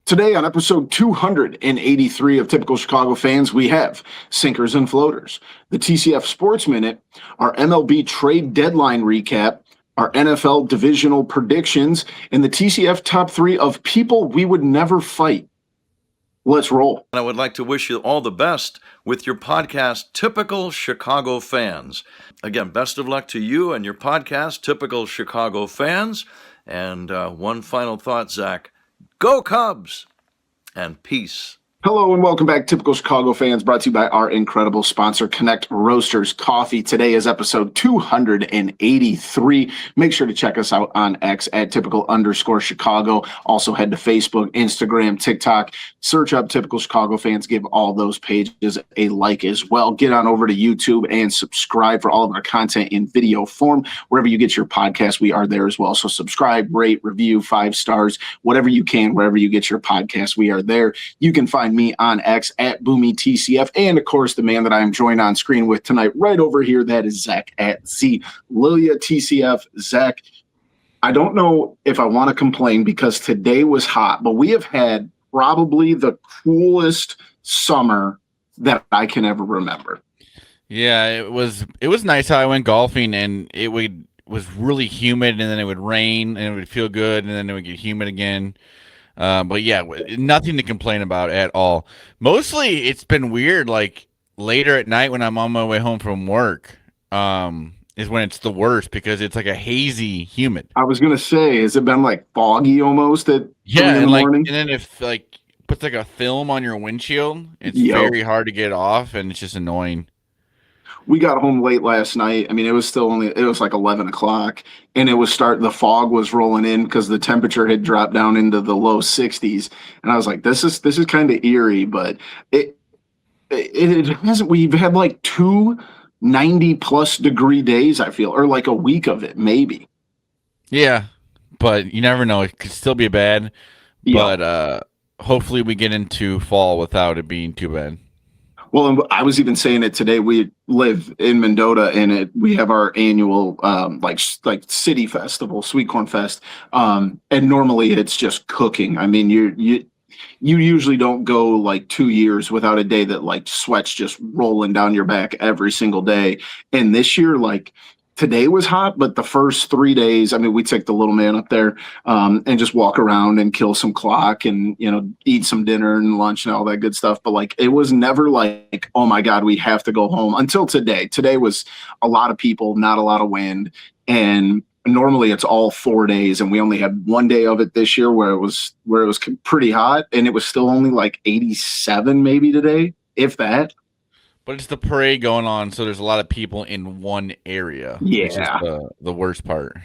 Today on episode 283 of Typical Chicago Fans, we have Sinkers and Floaters, the TCF Sports Minute, our MLB trade deadline recap, our NFL Divisional Predictions, and the TCF top 3 of people we would never fight. Let's roll. I would like to wish you all the best with your podcast, Typical Chicago Fans. Again, best of luck to you and your podcast, Typical Chicago Fans. And one final thought, Zach. Go Cubs! And peace. Hello and welcome back, Typical Chicago Fans, brought to you by our incredible sponsor, Connect Roasters Coffee. Today is episode 283. Make sure to check us out on X at typical_Chicago. Also head to Facebook, Instagram, TikTok. Search up Typical Chicago Fans. Give all those pages a like as well. Get on over to YouTube and subscribe for all of our content in video form. Wherever you get your podcast, we are there as well. So subscribe, rate, review, 5 stars, whatever you can, wherever you get your podcast, we are there. You can find me on X at BoomyTCF, and of course the man that I am joined on screen with tonight right over here, that is Zach at Z Lilia TCF. Zach, I don't know if I want to complain because today was hot, but we have had probably the coolest summer that I can ever remember. Yeah, it was nice how I went golfing, and was really humid, and then it would rain, and it would feel good, and then it would get humid again. But yeah, nothing to complain about at all. Mostly it's been weird, like later at night when I'm on my way home from work, is when it's the worst because it's like a hazy humid. I was going to say, has it been like foggy almost at 3 in the morning? And then if like puts like a film on your windshield, it's very hard to get off, and it's just annoying. We got home late last night. I mean, it was like 11 o'clock, and the fog was rolling in because the temperature had dropped down into the low 60s. And I was like, this is kind of eerie, but it hasn't. We've had like 2 90+ degree days, I feel, or like a week of it, maybe. Yeah, but you never know. It could still be bad, but hopefully we get into fall without it being too bad. Well, and I was even saying it today. We live in Mendota, and we have our annual like city festival, Sweet Corn Fest, and normally it's just cooking. I mean, you usually don't go like 2 years without a day that like sweat's just rolling down your back every single day. And this year, like today was hot, but the first 3 days, I mean, we take the little man up there and just walk around and kill some clock and, eat some dinner and lunch and all that good stuff. But like, it was never like, oh my God, we have to go home until today. Today was a lot of people, not a lot of wind. And normally it's all 4 days. And we only had 1 day of it this year where it was pretty hot, and it was still only like 87 maybe today, if that. But it's the parade going on, so there's a lot of people in one area. Yeah. Which is the worst part.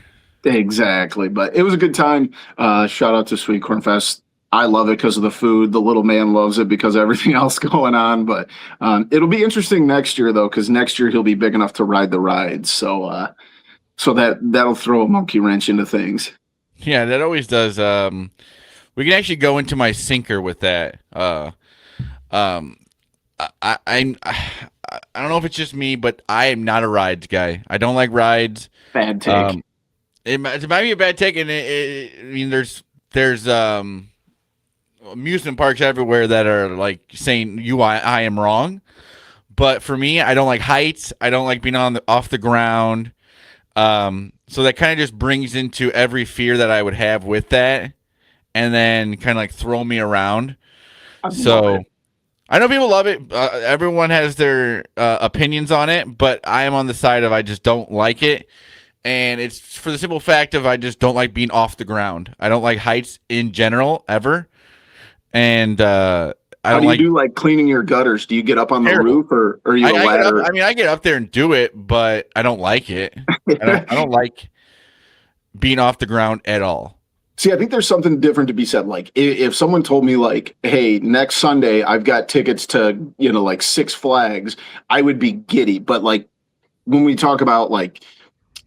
Exactly. But it was a good time. Shout out to Sweet Corn Fest. I love it because of the food. The little man loves it because of everything else going on. But it'll be interesting next year, though, because next year he'll be big enough to ride the rides. So that'll throw a monkey wrench into things. Yeah, that always does. We can actually go into my sinker with that. I don't know if it's just me, but I am not a rides guy. I don't like rides. Bad take. It might be a bad take, and I mean, there's amusement parks everywhere that are like saying I am wrong. But for me, I don't like heights. I don't like being off the ground. So that kind of just brings into every fear that I would have with that, and then kind of like throw me around. I know people love it. Everyone has their opinions on it, but I am on the side of I just don't like it. And it's for the simple fact of I just don't like being off the ground. I don't like heights in general, ever. And How do you do like cleaning your gutters? Do you get up on the roof or are you a ladder? I get up there and do it, but I don't like it. I don't like being off the ground at all. See, I think there's something different to be said. Like if someone told me like, hey, next Sunday I've got tickets to, like Six Flags, I would be giddy. But like when we talk about like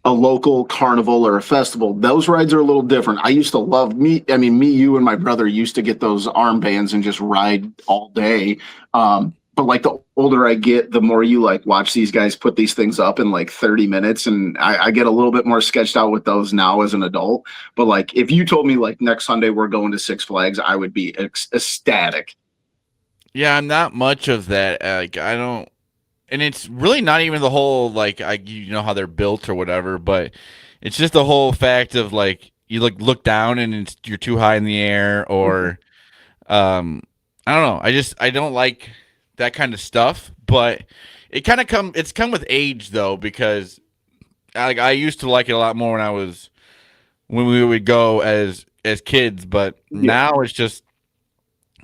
a local carnival or a festival, those rides are a little different. I used to love you and my brother used to get those armbands and just ride all day. but like the older I get, the more you like watch these guys put these things up in like 30 minutes. And I get a little bit more sketched out with those now as an adult. But like, if you told me like next Sunday we're going to Six Flags, I would be ecstatic. Yeah, I'm not much of that. Like, I don't, and it's really not even the whole, like, you know how they're built or whatever, but it's just the whole fact of like, you look down and you're too high in the air, or, I don't know. I don't like that kind of stuff, but it's come with age though, because I used to like it a lot more when we would go as kids, but now it's just,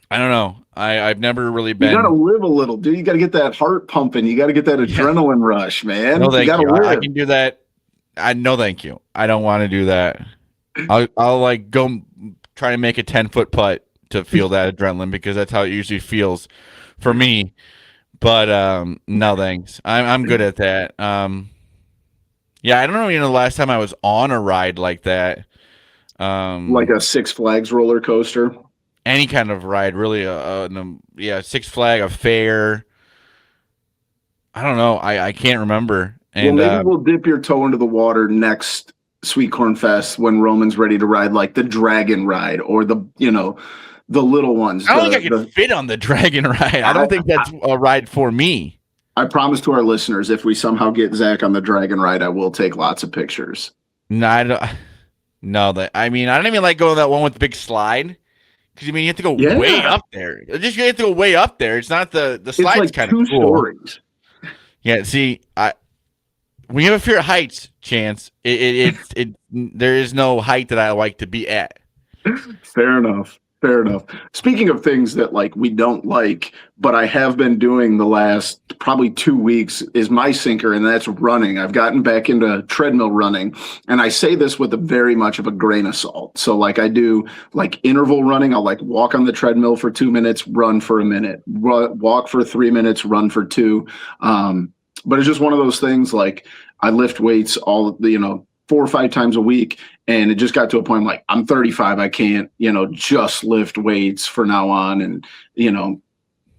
I don't know. I've never really been. You got to live a little, dude. You got to get that heart pumping. You got to get that adrenaline rush, man. No, thank you. you. I can do that. No, thank you. I don't want to do that. I'll like go try to make a 10-foot putt to feel that adrenaline, because that's how it usually feels for me. But no thanks. I'm good at that. Yeah, I don't know, the last time I was on a ride like that. Like a Six Flags roller coaster. Any kind of ride, really. Six Flag, a fair. I don't know. I can't remember. And well, maybe we'll dip your toe into the water next Sweet Corn Fest when Roman's ready to ride like the dragon ride, or the little ones. I don't think I can fit on the dragon ride. I don't think that's a ride for me. I promise to our listeners, if we somehow get Zach on the dragon ride, I will take lots of pictures. No, I don't. No, I don't even like going to that one with the big slide. Because you have to go way up there. You have to go way up there. It's not the slide's like kind of cool. Stories. Yeah, see, when you have a fear of heights, Chance, there is no height that I like to be at. Fair enough. Speaking of things that like we don't like, but I have been doing the last probably 2 weeks, is my sinker, and that's running. I've gotten back into treadmill running, and I say this with a very much of a grain of salt. So like I do like interval running. I'll like walk on the treadmill for 2 minutes, run for a minute, walk for 3 minutes, run for 2. But it's just one of those things. Like I lift weights 4 or 5 times a week. And it just got to a point like, I'm 35. I can't, just lift weights for now on and,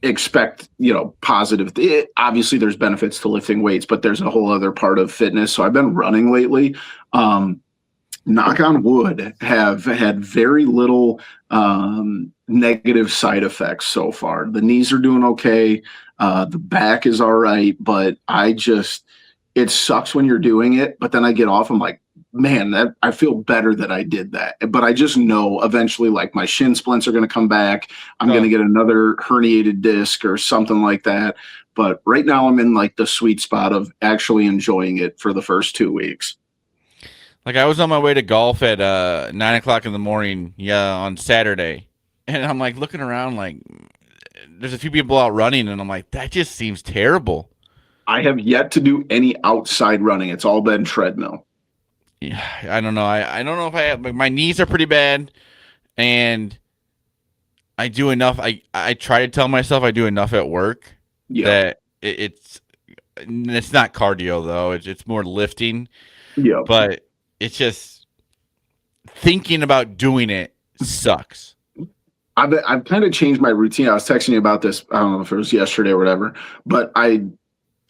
expect, positive. Obviously there's benefits to lifting weights, but there's a whole other part of fitness. So I've been running lately. Knock on wood, have had very little negative side effects so far. The knees are doing okay. The back is all right, but it sucks when you're doing it, but then I get off. I'm like, man, that I feel better that I did that. But I just know eventually, like my shin splints are going to come back. I'm going to get another herniated disc or something like that. But right now I'm in like the sweet spot of actually enjoying it for the first 2 weeks. Like I was on my way to golf at 9:00 in the morning, on Saturday, and I'm like looking around, like there's a few people out running, and I'm like, that just seems terrible. I have yet to do any outside running. It's all been treadmill. Yeah, I don't know. I don't know if I have. My knees are pretty bad, and I do enough. I try to tell myself I do enough at work that it's not cardio though. It's more lifting. Yeah, but it's just thinking about doing it sucks. I've kind of changed my routine. I was texting you about this. I don't know if it was yesterday or whatever, but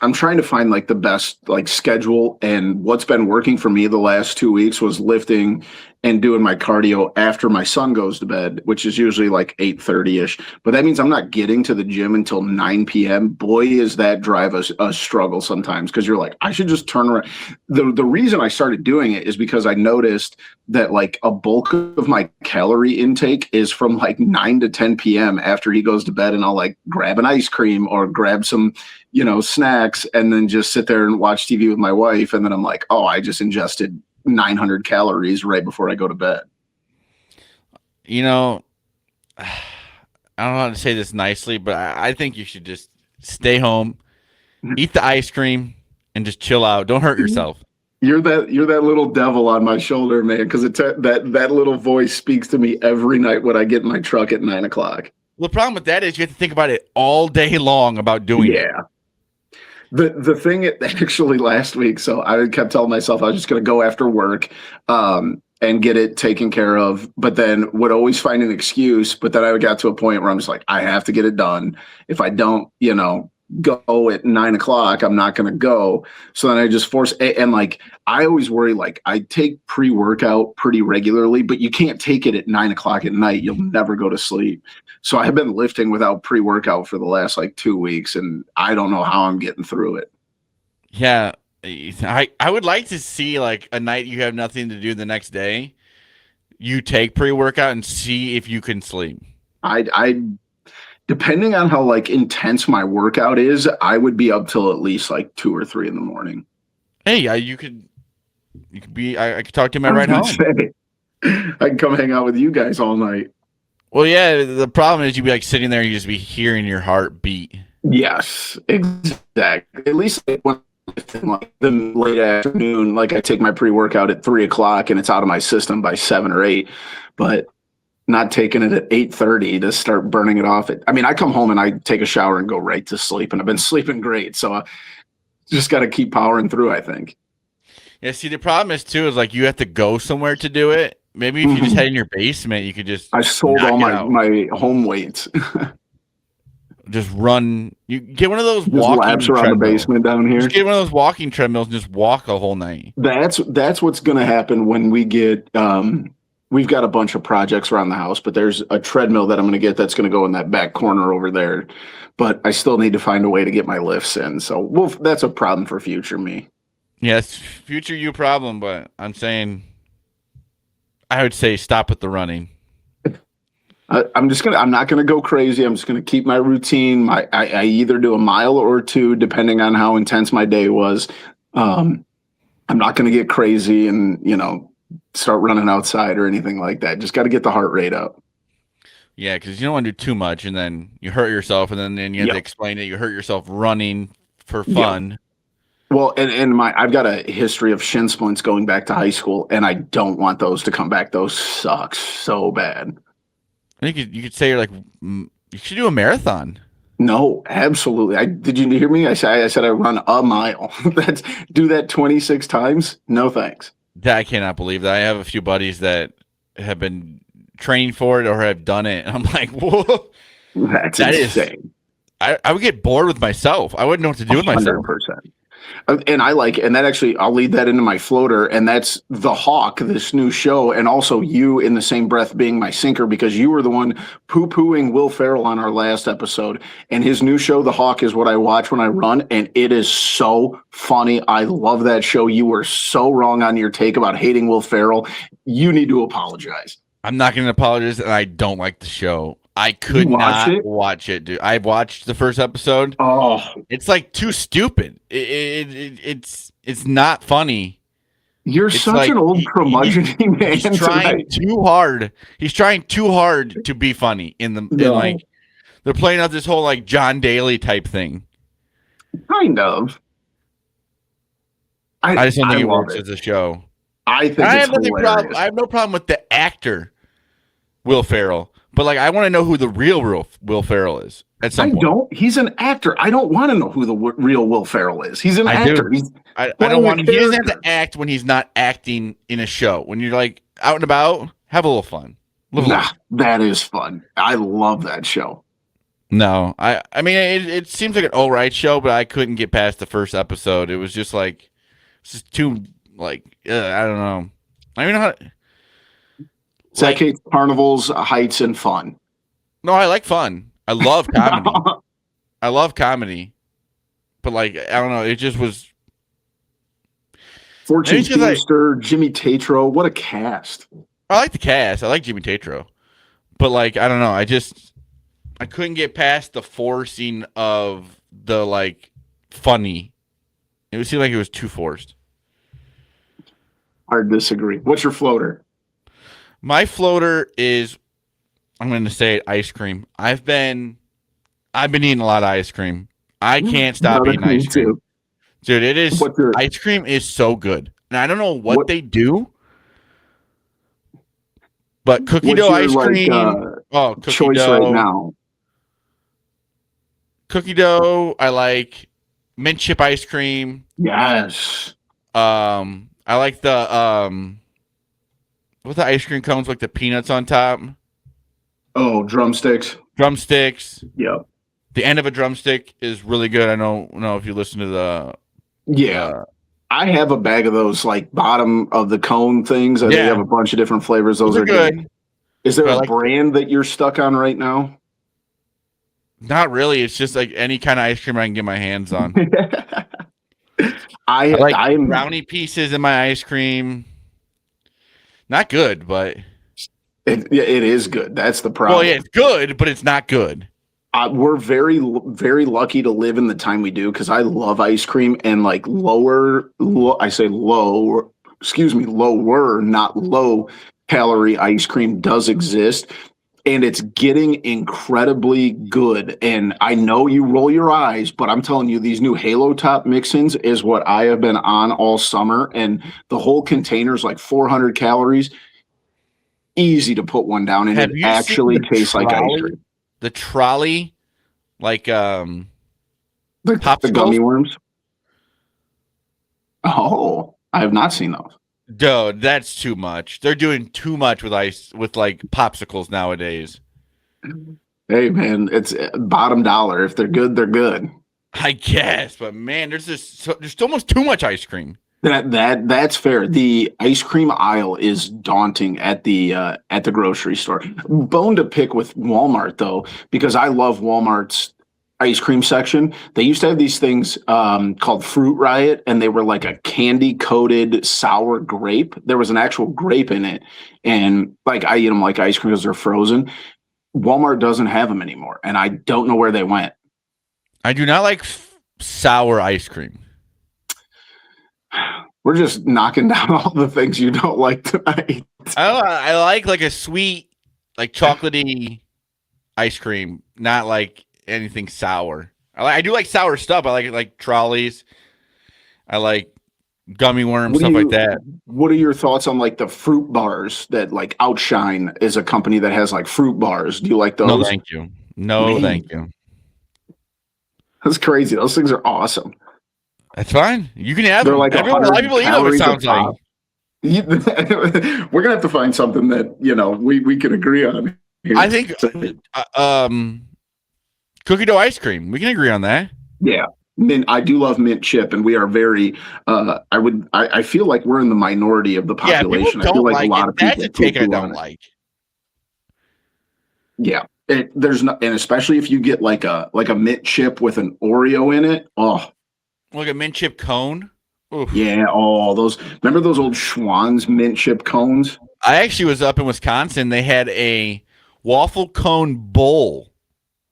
I'm trying to find like the best like schedule, and what's been working for me the last 2 weeks was lifting and doing my cardio after my son goes to bed, which is usually like 8:30ish. But that means I'm not getting to the gym until 9 p.m. Boy, is that drive a struggle sometimes, because you're like, I should just turn around. The reason I started doing it is because I noticed that like a bulk of my calorie intake is from like 9 to 10 p.m. after he goes to bed, and I'll like grab an ice cream or grab some snacks and then just sit there and watch TV with my wife. And then I'm like, oh, I just ingested 900 calories right before I go to bed. I don't know how to say this nicely, but I think you should just stay home, eat the ice cream, and just chill out. Don't hurt yourself. You're that little devil on my shoulder, man, because that little voice speaks to me every night when I get in my truck at 9 o'clock. Well, the problem with that is you have to think about it all day long about doing it. Yeah. The thing actually last week, so I kept telling myself I was just going to go after work. And and get it taken care of, but then would always find an excuse. But then I got to a point where I'm just like, I have to get it done. If I don't, go at 9 o'clock, I'm not going to go. So then I just and like, I always worry, like I take pre-workout pretty regularly, but you can't take it at 9 o'clock at night. You'll never go to sleep. So I have been lifting without pre-workout for the last like 2 weeks, and I don't know how I'm getting through it. Yeah. I would like to see like a night you have nothing to do the next day. You take pre-workout and see if you can sleep. I depending on how like intense my workout is, I would be up till at least like 2 or 3 in the morning. Hey, you could be. I could talk to him at right home. I can come hang out with you guys all night. Well, yeah. The problem is you'd be like sitting there and you just be hearing your heart beat. Yes, exactly. At least like, when like the late afternoon, like I take my pre-workout at 3 o'clock and it's out of my system by 7 or 8, but not taking it at 8:30 to start burning it off. I come home and I take a shower and go right to sleep, and I've been sleeping great. So I just got to keep powering through, I think. Yeah. See, the problem is too, is like you have to go somewhere to do it. Maybe if you just had in your basement, you could just. I sold all my home weights. Just run. You get one of those just walking laps around the basement down here. Just get one of those walking treadmills and just walk a whole night. That's what's going to happen when we get. We've got a bunch of projects around the house, but there's a treadmill that I'm going to get that's going to go in that back corner over there. But I still need to find a way to get my lifts in. So that's a problem for future me. Yes, future you problem, but I'm saying I would say stop with the running. I'm not gonna go crazy. I'm just gonna keep my routine. I either do a mile or 2, depending on how intense my day was. I'm not gonna get crazy and start running outside or anything like that. Just got to get the heart rate up. Yeah, because you don't want to do too much, and then you hurt yourself, and then you have to explain that you hurt yourself running for fun. Yep. Well, and I've got a history of shin splints going back to high school, and I don't want those to come back. Those suck so bad. I think you could say you should do a marathon. No, absolutely. Did you hear me? I said I run a mile. Do that 26 times. No thanks. I cannot believe that. I have a few buddies that have been training for it or have done it, and I'm like, whoa, that's insane. I would get bored with myself. I wouldn't know what to do with myself. 100%. And I like it. And that actually, I'll lead that into my floater. And that's The Hawk, this new show. And also you in the same breath being my sinker, because you were the one poo-pooing Will Ferrell on our last episode. And his new show, The Hawk, is what I watch when I run. And it is so funny. I love that show. You were so wrong on your take about hating Will Ferrell. You need to apologize. I'm not going to apologize. And I don't like the show. I could not watch it, dude. I watched the first episode. Oh, it's like too stupid. It's not funny. You're such an old curmudgeon man. He's trying too hard. He's trying too hard to be funny in like they're playing out this whole like John Daly type thing. Kind of. I just don't think it works as a show. I think I have no problem with the actor Will Ferrell. But like, I want to know who the real Will Ferrell is at some point. I don't. He's an actor. I don't want to know who the real Will Ferrell is. He's an actor. I don't want. He doesn't have to act when he's not acting in a show. When you're like out and about, have a little fun. That is fun. I love that show. No, I mean, it seems like an all right show, but I couldn't get past the first episode. It was just like, it's just too like I don't know. I don't know how. Zach hates carnivals, heights, and fun. No, I like fun. I love comedy. But like, I don't know. It just was. Fortune Feaster, Jimmy Tatro. What a cast. I like the cast. I like Jimmy Tatro. But like, I don't know. I couldn't get past the forcing of the like funny. It seemed like it was too forced. Hard to disagree. What's your floater? My floater is, I'm going to say it, ice cream. I've been eating a lot of ice cream. I can't stop eating ice cream. Dude, it is, ice cream is so good. And I don't know what they do, but cookie dough ice cream. Cookie choice dough. Right now. Cookie dough. I like mint chip ice cream. Yes. I like the What the ice cream cones like the peanuts on top? Oh, drumsticks. Drumsticks. Yep. The end of a drumstick is really good. I know if you listen to the Yeah. I have a bag of those like bottom of the cone things. They have a bunch of different flavors. Those are good. Is there a brand that you're stuck on right now? Not really. It's just like any kind of ice cream I can get my hands on. I like brownie pieces in my ice cream. Not good, but it is good. That's the problem. Well, yeah, it's good, but it's not good. We're very, very lucky to live in the time we do because I love ice cream and like lower, not low calorie ice cream does exist. And it's getting incredibly good. And I know you roll your eyes, but I'm telling you, these new Halo Top mix-ins is what I have been on all summer. And the whole container is like 400 calories. Easy to put one down, and it actually tastes like ice cream. The trolley, like the gummy worms. Oh, I have not seen those. Dude, that's too much. They're doing too much with like popsicles nowadays. Hey man, it's bottom dollar. If they're good, they're good. I guess, but man, there's almost too much ice cream. That's fair. The ice cream aisle is daunting at the grocery store. Bone to pick with Walmart though, because I love Walmart's ice cream section. They used to have these things called Fruit Riot, and they were like a candy coated sour grape. There was an actual grape in it, and like I eat them like ice cream because they're frozen. Walmart doesn't have them anymore, and I don't know where they went. I do not like sour ice cream. We're just knocking down all the things you don't like tonight. I like a sweet, like chocolatey ice cream, not like anything sour. I do like sour stuff. I like trolleys. I like gummy worms, stuff like that. What are your thoughts on like the fruit bars that like Outshine is a company that has like fruit bars? Do you like those? No, thank you. No, thank you. That's crazy. Those things are awesome. That's fine. You can have them. Like a lot of people eat them, it sounds like. We're gonna have to find something that we can agree on here. I think cookie dough ice cream. We can agree on that. Yeah. Mint. I do love mint chip, and we are very. I feel like we're in the minority of the population. Yeah, I feel like a lot of people. That's a take I don't like. Yeah, there's not, and especially if you get like a mint chip with an Oreo in it. Oh, like a mint chip cone. Oof. Yeah. Oh, remember those old Schwann's mint chip cones? I actually was up in Wisconsin. They had a waffle cone bowl.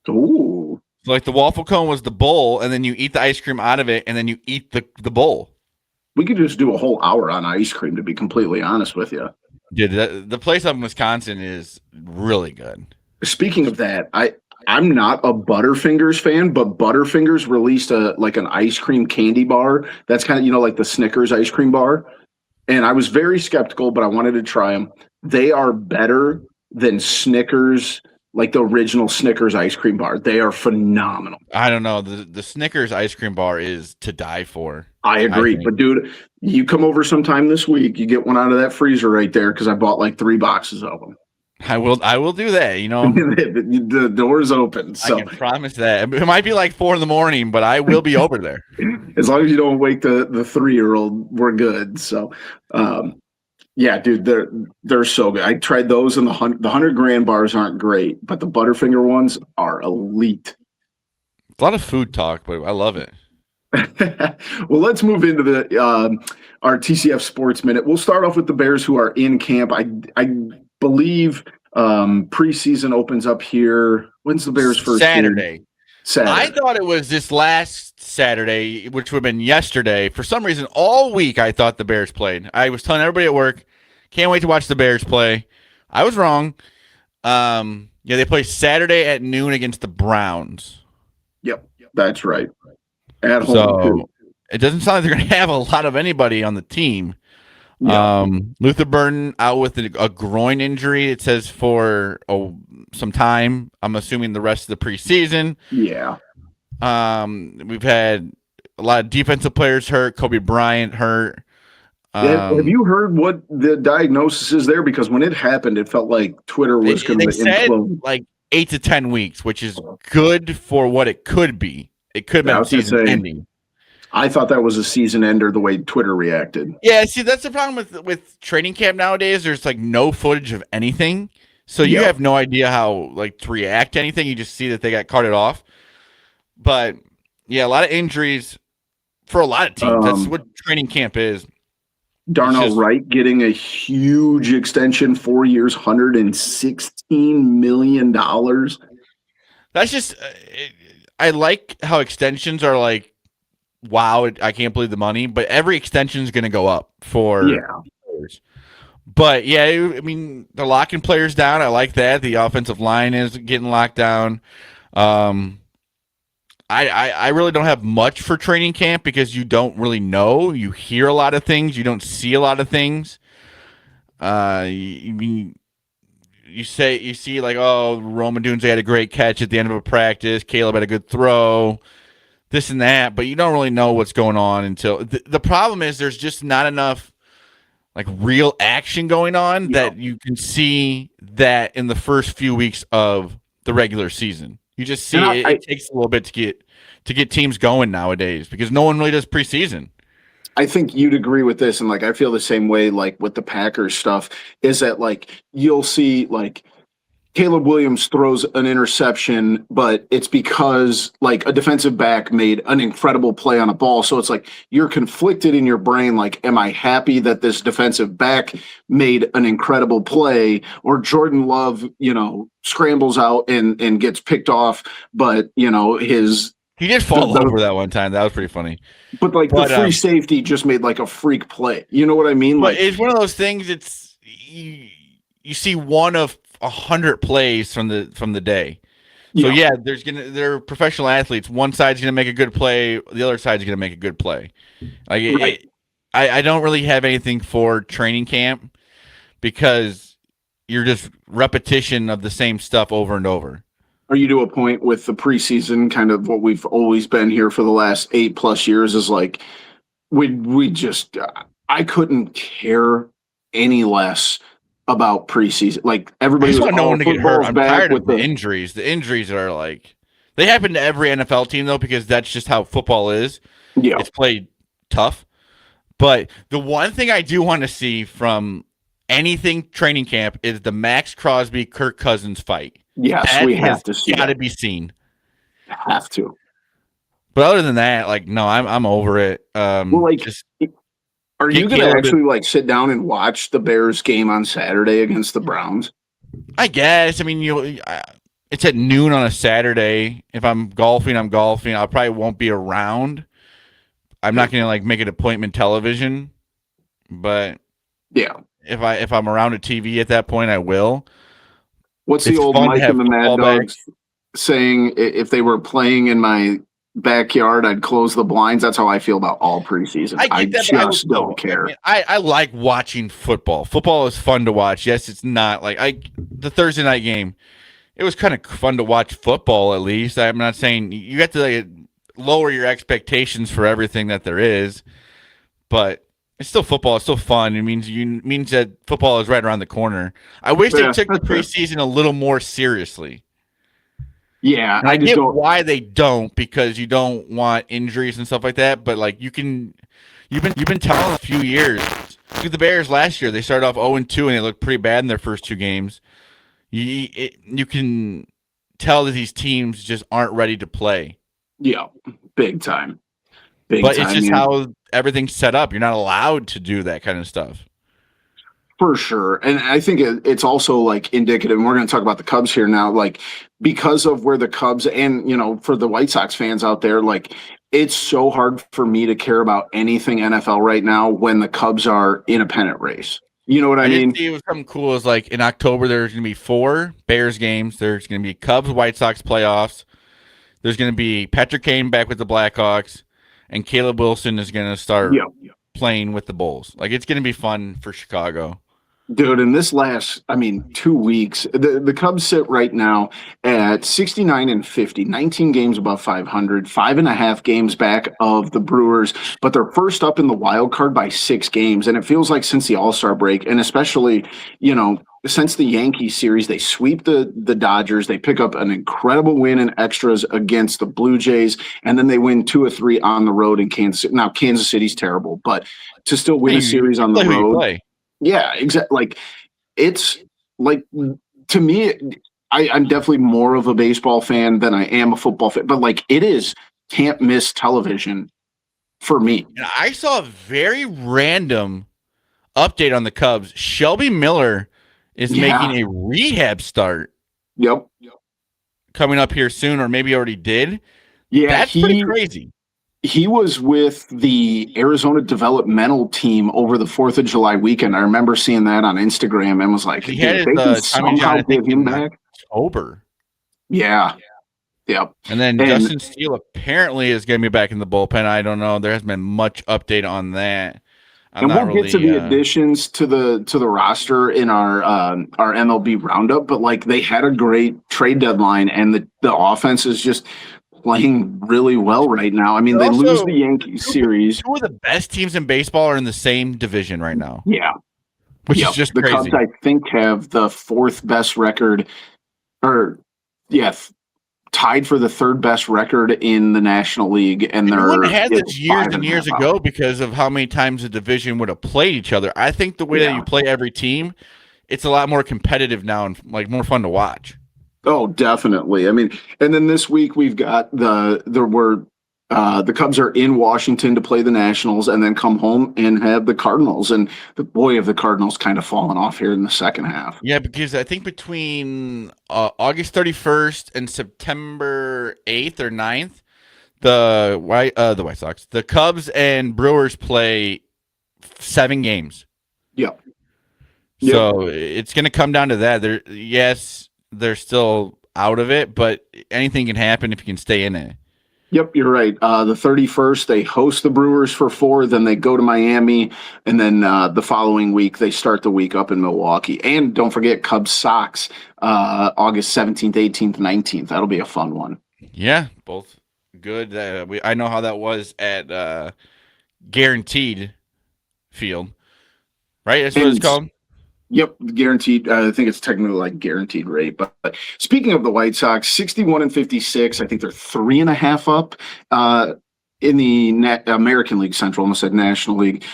Ooh. So like the waffle cone was the bowl, and then you eat the ice cream out of it, and then you eat the bowl. We could just do a whole hour on ice cream, to be completely honest with you. Dude, the place up in Wisconsin is really good. Speaking of that, I'm not a Butterfingers fan, but Butterfingers released an ice cream candy bar. That's kind of, like the Snickers ice cream bar. And I was very skeptical, but I wanted to try them. They are better than Snickers, like the original Snickers ice cream bar. They are phenomenal. I don't know. The Snickers ice cream bar is to die for. I agree. But dude, you come over sometime this week, you get one out of that freezer right there, because I bought like 3 boxes of them. I will do that. The door's open. So. I can promise that. It might be like 4 a.m, but I will be over there. As long as you don't wake the 3-year-old, we're good. So, yeah, dude, they're so good. I tried those, and the 100 grand bars aren't great, but the Butterfinger ones are elite. A lot of food talk, but I love it. Well, let's move into our TCF Sports Minute. We'll start off with the Bears, who are in camp. I believe preseason opens up here. When's the Bears' first Saturday? Game? Saturday. I thought it was this last Saturday, which would have been yesterday. For some reason, all week I thought the Bears played. I was telling everybody at work, can't wait to watch the Bears play. I was wrong. They play Saturday at noon against the Browns. Yep, that's right. At home. So it doesn't sound like they're going to have a lot of anybody on the team. Yeah. Luther Burden out with a groin injury, it says, for some time. I'm assuming the rest of the preseason. Yeah. We've had a lot of defensive players hurt. Kobe Bryant hurt. Have you heard what the diagnosis is there? Because when it happened, it felt like Twitter was going They to said implode. like 8 to 10 weeks, which is good for what it could be. It could have Yeah, I been was gonna season say, ending. I thought that was a season ender the way Twitter reacted. Yeah, see, that's the problem with training camp nowadays. There's like no footage of anything, so you Yeah. have no idea how like to react to anything. You just see that they got carted off. But yeah, a lot of injuries for a lot of teams. That's what training camp is. Darnell just- Wright getting a huge extension, 4 years, $116 million. That's just I like how extensions are like, wow, I can't believe the money, but every extension is going to go up for players. But yeah, I mean, they're locking players down. I like that. The offensive line is getting locked down. I really don't have much for training camp because you don't really know. You hear a lot of things. You don't see a lot of things. You see like, oh, Roman Dunze had a great catch at the end of a practice. Caleb had a good throw. This and that, but you don't really know what's going on until the problem is there's just not enough like real action going on that you can see that in the first few weeks of the regular season. You just see it takes a little bit to get teams going nowadays because no one really does preseason. I think you'd agree with this, and like I feel the same way. Like with the Packers stuff, is that like you'll see like Caleb Williams throws an interception, but it's because like a defensive back made an incredible play on a ball. So it's like you're conflicted in your brain. Like, am I happy that this defensive back made an incredible play, or Jordan Love, scrambles out and gets picked off, but he did fall over that one time. That was pretty funny. But the free safety just made like a freak play. You know what I mean? But it's one of those things. It's you see one of 100 plays from the day. So yeah, they're professional athletes. One side's gonna make a good play, the other side's gonna make a good play. Like I don't really have anything for training camp because you're just repetition of the same stuff over and over. Are you to a point with the preseason, kind of what we've always been here for the last 8+ years, is like we just I couldn't care any less about preseason. Like everybody I just was want no one to get hurt. I'm tired of the injuries. The injuries are like they happen to every NFL team though, because that's just how football is. Yeah, it's played tough. But the one thing I do want to see from anything training camp is the Max Crosby Kirk Cousins fight. Yes, we have to see. Got to be seen. Have to. But other than that, like no, I'm over it. Are you going to actually like sit down and watch the Bears game on Saturday against the Browns? I guess. I mean, it's at noon on a Saturday. If I'm golfing, I'm golfing. I probably won't be around. I'm not going to like make it appointment television. But yeah, if I'm around a TV at that point, I will. What's the old Mike and the Mad Dogs saying? If they were playing in my backyard, I'd close the blinds. That's how I feel about all preseason. I just don't care. I like watching football. Football is fun to watch. Yes, it's not like the Thursday night game. It was kind of fun to watch football, at least. I'm not saying you have to like lower your expectations for everything that there is, but it's still football. It's still fun. It means that football is right around the corner. I wish they took the preseason a little more seriously. Yeah, and I get why they don't, because you don't want injuries and stuff like that. But like you've been telling a few years. Look at the Bears last year. They started off 0-2 and they looked pretty bad in their first 2 games. You can tell that these teams just aren't ready to play. Yeah, big time. But it's just how everything's set up. You're not allowed to do that kind of stuff. For sure. And I think it's also like indicative, and we're going to talk about the Cubs here now, like because of where the Cubs and, for the White Sox fans out there, like it's so hard for me to care about anything NFL right now when the Cubs are in a pennant race. You know what I mean? See, it was something cool. Is like in October, there's going to be 4 Bears games. There's going to be Cubs, White Sox playoffs. There's going to be Patrick Kane back with the Blackhawks, and Caleb Wilson is going to start playing with the Bulls. Like it's going to be fun for Chicago. Dude, in this last, 2 weeks, the Cubs sit right now at 69 and 50, 19 games above 500, 5.5 games back of the Brewers, but they're first up in the wild card by 6 games. And it feels like since the All-Star break, and especially, since the Yankees series, they sweep the Dodgers, they pick up an incredible win in extras against the Blue Jays, and then they win 2 or 3 on the road in Kansas City. Now, Kansas City's terrible, but to still win a series on the road. Yeah, exactly. Like, it's like, to me, I'm definitely more of a baseball fan than I am a football fan, but like, it is can't miss television for me. And I saw a very random update on the Cubs. Shelby Miller is making a rehab start. Yep. Coming up here soon, or maybe already did. Yeah, that's pretty crazy. He was with the Arizona developmental team over the 4th of July weekend. I remember seeing that on Instagram and was like, he had they can somehow give him back. October. Yeah. Yep. And then Justin Steele apparently is going to be back in the bullpen. I don't know. There hasn't been much update on that. We'll get to the additions to the roster in our MLB roundup, but like, they had a great trade deadline, and the offense is just playing really well right now. I mean, they lose the Yankees series. 2 of the best teams in baseball are in the same division right now. Yeah. Which is just the crazy. Cubs, I think, have the 4th best record, tied for the 3rd best record in the National League. And they wouldn't have had this years and years ago because of how many times the division would have played each other. I think the way that you play every team, it's a lot more competitive now and like more fun to watch. Oh, definitely. I mean, and then this week we've got the Cubs are in Washington to play the Nationals and then come home and have the Cardinals. And the Cardinals kind of fallen off here in the second half. Yeah, because I think between August 31st and September 8th or 9th, the White Sox, the Cubs and Brewers play 7 games. Yep. So it's going to come down to that. They're still out of it, but anything can happen if you can stay in it. Yep, you're right. The 31st, they host the Brewers for 4, then they go to Miami, and then the following week, they start the week up in Milwaukee. And don't forget Cubs Sox, August 17th, 18th, 19th. That'll be a fun one. Yeah, both good. I know how that was at Guaranteed Field, right? That's what it's called? Yep, guaranteed. I think it's technically like guaranteed rate. But speaking of the White Sox, 61 and 56. I think they're 3.5 up in the American League Central. Almost said National League.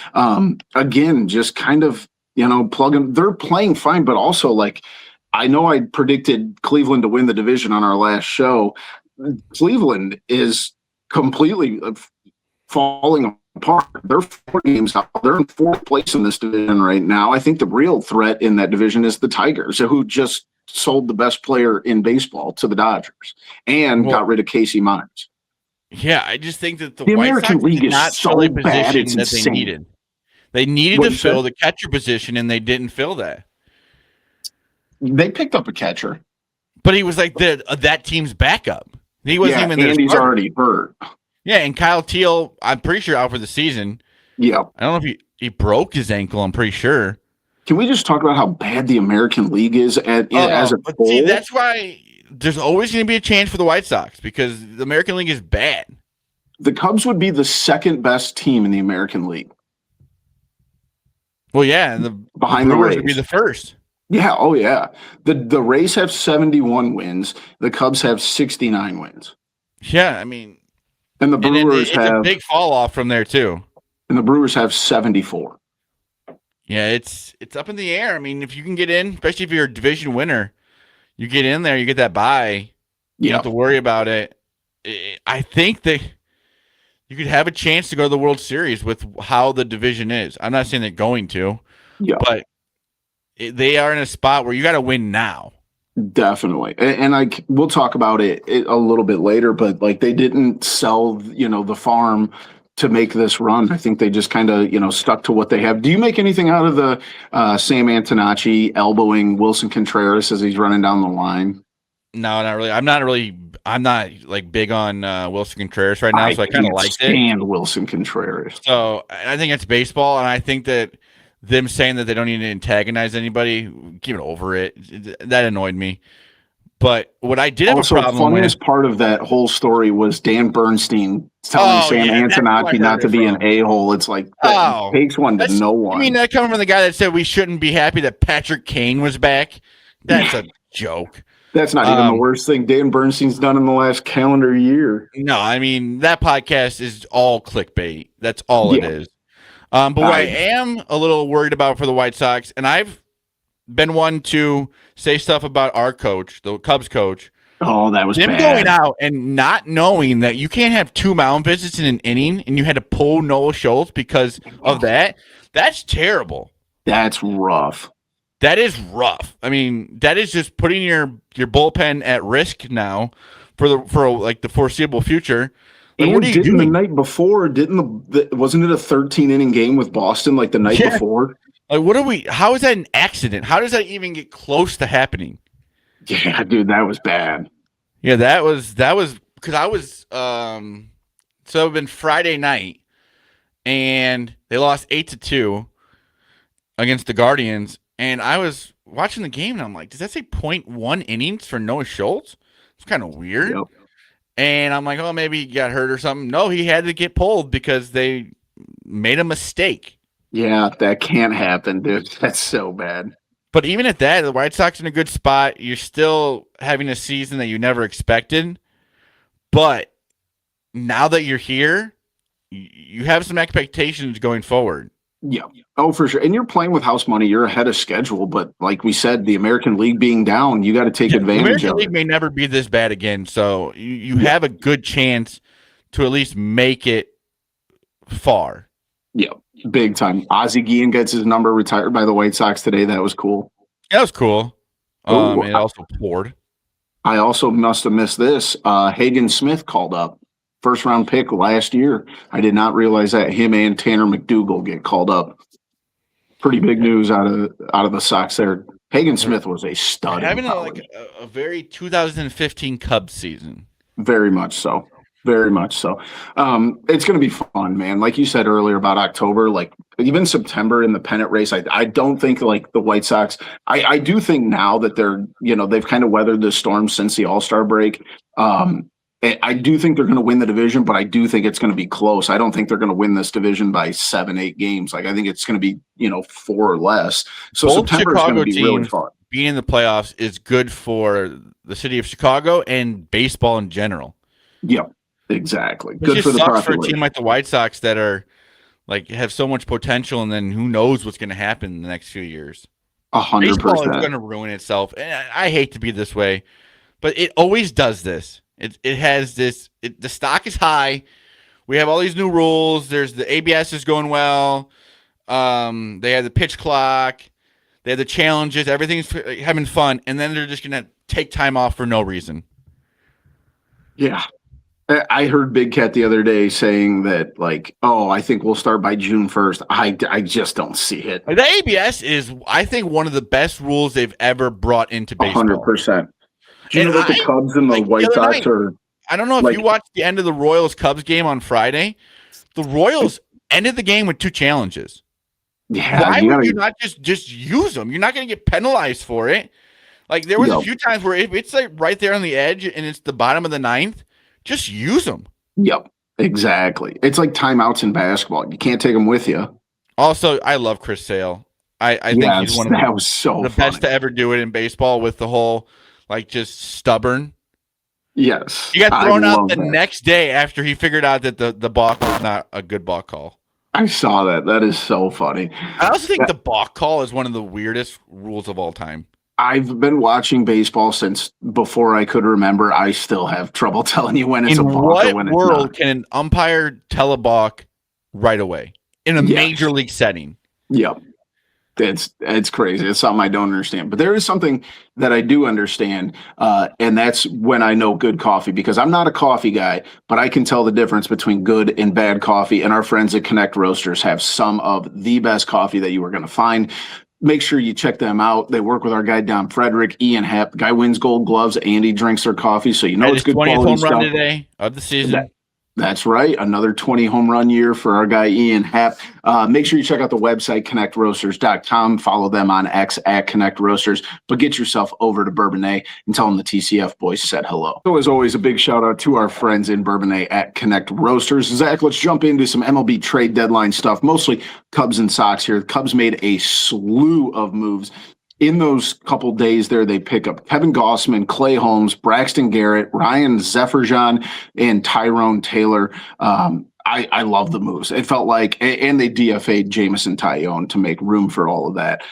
Again, just kind of plugging. They're playing fine, but also like I know I predicted Cleveland to win the division on our last show. Cleveland is completely falling apart. They're 4 games out. They're in 4th place in this division right now. I think the real threat in that division is the Tigers, who just sold the best player in baseball to the Dodgers and got rid of Casey Mize. Yeah, I just think that the White American Sox League did is not so fill a bad, position it's that insane. they needed. They needed to fill the catcher position, and they didn't fill that. They picked up a catcher, but he was like that team's backup. He wasn't even there. Andy's already hurt. Yeah, and Kyle Teal, I'm pretty sure out for the season. Yeah, I don't know if he broke his ankle. I'm pretty sure. Can we just talk about how bad the American League is as a whole? See, that's why there's always going to be a chance for the White Sox because the American League is bad. The Cubs would be the 2nd best team in the American League. Well, yeah, and the Brewers would be the first. Yeah, oh yeah. The Rays have 71 wins. The Cubs have 69 wins. Yeah, I mean, and the Brewers have a big fall off from there too. And the Brewers have 74. Yeah, it's up in the air. I mean, if you can get in, especially if you're a division winner, you get in there, you get that bye. You don't have to worry about it. I think that you could have a chance to go to the World Series with how the division is. I'm not saying they're going to, but they are in a spot where you got to win now. Definitely. And we'll talk about it a little bit later, but like they didn't sell, the farm to make this run. I think they just kind of, stuck to what they have. Do you make anything out of the Sam Antonacci elbowing Wilson Contreras as he's running down the line? No, not really. I'm not like big on Wilson Contreras right now, so I kind of liked it. And Wilson Contreras. So I think it's baseball, and I think that them saying that they don't need to antagonize anybody, keep it over it. That annoyed me. But what I did have Also, a problem funniest with, part of that whole story was Dan Bernstein telling Sam that's who I Antonacci heard not to it be an from. a-hole. It's like that takes one to know You one. mean that coming from the guy that said we shouldn't be happy that Patrick Kane was back? That's a joke. That's not even the worst thing Dan Bernstein's done in the last calendar year. No, I mean that podcast is all clickbait. That's all it is. But what I am a little worried about for the White Sox, and I've been one to say stuff about our coach, the Cubs coach. Oh, that was them bad. going out and not knowing that you can't have 2 mound visits in an inning, and you had to pull Noah Schultz because of that. That's terrible. That's rough. That is rough. I mean, that is just putting your bullpen at risk now for the foreseeable future. Like, And what are you doing? The night before? Wasn't it a 13-inning game with Boston like the night before? Like, how is that an accident? How does that even get close to happening? Yeah, dude, that was bad. Yeah, that was because I was so it had been Friday night and they lost 8-2 against the Guardians, and I was watching the game and I'm like, does that say 0.1 innings for Noah Schultz? It's kind of weird. Yep. And I'm like, oh, maybe he got hurt or something. No, he had to get pulled because they made a mistake. Yeah, that can't happen, dude. That's so bad. But even at that, the White Sox in a good spot. You're still having a season that you never expected. But now that you're here, you have some expectations going forward. Yeah. Oh, for sure. And you're playing with house money. You're ahead of schedule. But like we said, the American League being down, you got to take advantage the of American League it. may never be this bad again. So you have a good chance to at least make it far. Yeah, big time. Ozzie Guillen gets his number retired by the White Sox today. That was cool. That was cool. It also poured. I also must have missed this. Hagen Smith called up. First round pick last year. I did not realize that him and Tanner McDougal get called up. Pretty big news out of the Sox there. Hagen Smith was a stud. Having a very 2015 Cubs season. Very much so. Very much so. It's going to be fun, man. Like you said earlier about October, like even September in the pennant race, I don't think like the White Sox, I do think now that they're, they've kind of weathered the storm since the All-Star break. I do think they're going to win the division, but I do think it's going to be close. I don't think they're going to win this division by 7-8 games. Like I think it's going to be, 4 or less. So both September is going to be really fun. Being in the playoffs is good for the city of Chicago and baseball in general. Yep. Exactly. It Good for the sucks for a population. team like the White Sox that are like have so much potential, and then who knows what's going to happen in the next few years. 100%. Baseball is going to ruin itself, and I hate to be this way, but it always does this. It has this. The stock is high. We have all these new rules. There's the ABS is going well. They have the pitch clock. They have the challenges. Everything's having fun, and then they're just going to take time off for no reason. Yeah. I heard Big Cat the other day saying that, like, I think we'll start by June 1st. I just don't see it. The ABS is, I think, one of the best rules they've ever brought into baseball. 100%. Do you know that the Cubs and the White Sox are... I don't know if you watched the end of the Royals-Cubs game on Friday. The Royals ended the game with 2 challenges. Yeah, why would you not just use them? You're not going to get penalized for it. Like, there was a few times where it's like right there on the edge and it's the bottom of the 9th. Just use them. Yep, exactly. It's like timeouts in basketball. You can't take them with you. Also, I love Chris Sale. I think he's one of the best to ever do it in baseball with the whole, like, just stubborn. Yes. He got thrown out the next day after he figured out that the balk was not a good balk call. I saw that. That is so funny. I also think the balk call is one of the weirdest rules of all time. I've been watching baseball since before I could remember. I still have trouble telling you when it's a balk or when it's not. In what world can an umpire tell a balk right away in a major league setting? Yep. It's crazy. It's something I don't understand. But there is something that I do understand, and that's when I know good coffee, because I'm not a coffee guy, but I can tell the difference between good and bad coffee, and our friends at Connect Roasters have some of the best coffee that you are going to find. Make sure you check them out. They work with our guy Don Frederick, Ian Happ. Guy wins Gold Gloves, and he drinks their coffee, so you know it's good quality stuff. 20th home run today of the season. That's right. Another 20 home run year for our guy Ian Happ. Make sure you check out the website, connectroasters.com. Follow them on X at Connect Roasters. But get yourself over to Bourbonnais and tell them the TCF boys said hello. So as always, a big shout out to our friends in Bourbonnais at Connect Roasters. Zach, let's jump into some MLB trade deadline stuff, mostly Cubs and Sox here. The Cubs made a slew of moves. In those couple days there, they pick up Kevin Gausman, Clay Holmes, Braxton Garrett, Ryan Zefferjan, and Tyrone Taylor. I love the moves. It felt like, and they DFA'd Jamison Tyone to make room for all of that.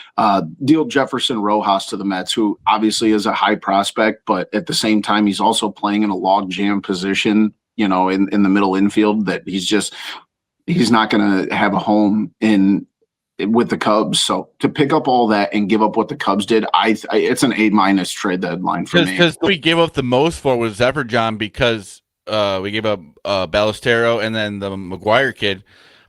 Deal Jefferson Rojas to the Mets, who obviously is a high prospect, but at the same time, he's also playing in a logjam position, in the middle infield that he's not going to have a home with the Cubs. So to pick up all that and give up what the Cubs did, it's an A- trade deadline for me. Because we gave up the most for was Zefferjan because we gave up Ballestero and then the McGuire kid.